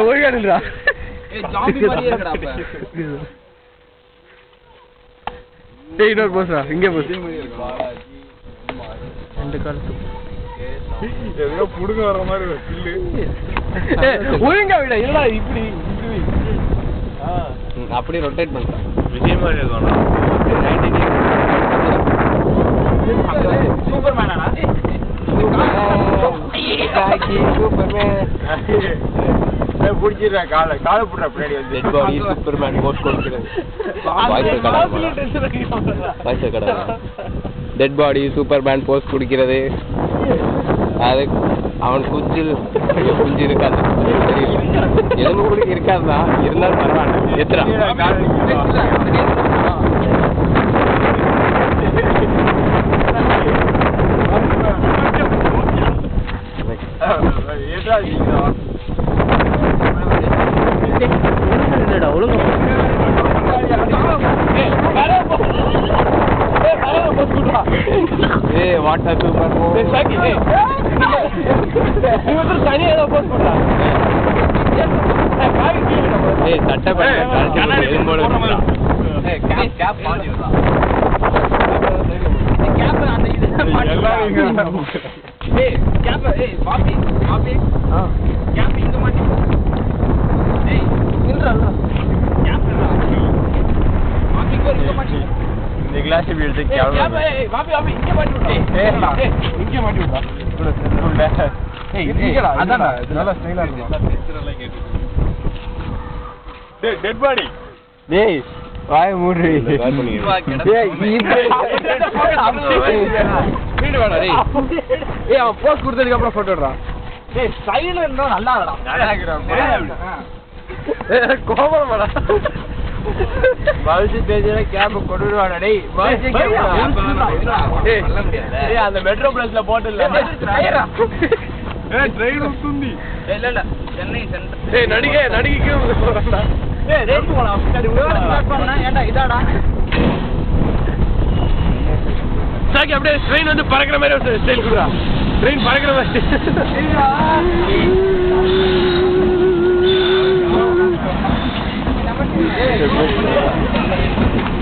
ஒழுங்காடுறா இன்னொரு போஸ்டா இங்கே போஸ் ரெண்டு காலத்து ஏதோ புடுங்க வர மாதிரி ஒரு பில்லு ஒழுங்கா விட இல்ல இப்படி அப்படியே ரொட்டேட் பண்றான் விஜய் மாதிரி இருக்கணும் சூப்பர்மேனா புடிச்சிடுறேன் காலை புடுற பின்னாடி வந்து டெட் பாடி சூப்பர்மேன் போஸ்ட் கொடுக்கிறது வாய்ஸ் கடை டெட் பாடி சூப்பர்மேன் போஸ்ட் குடிக்கிறது அது அவன் குஞ்சு இருக்காது எலும்பு கூட இருக்காதுதான் இருந்தாலும் பரவாயில்ல எத்தனை வாட்டர் சூப்பர் இந்த கிளாஸ் இப்படி எடுத்து டெட் பாடி டேய் வாய மூடு அவன் போஸ்ட் கொடுத்ததுக்கு அப்புறம் போட்டோ விடுறான் நல்லா கோபமாடா பவிஷ் பேஜ்ல கேப் கொண்டுடுவாடா டேய் அந்த மெட்ரோ பிளஸ்ல போட்டுல ட்ரெயின் உத்துந்தி இல்ல சென்னை சென்ட்ரல் ஏய் நடிகைக்கு போறடா ஏய் ரேட் போலாம் பின்னாடி ஸ்டார்ட் பண்ணா ஏண்டா இதாடா சாக்கி அப்படியே ட்ரெயின் வந்து பறக்குற மாதிரி ஒரு ஸ்டைல் குடுறா ட்ரெயின் பறக்குற மாதிரி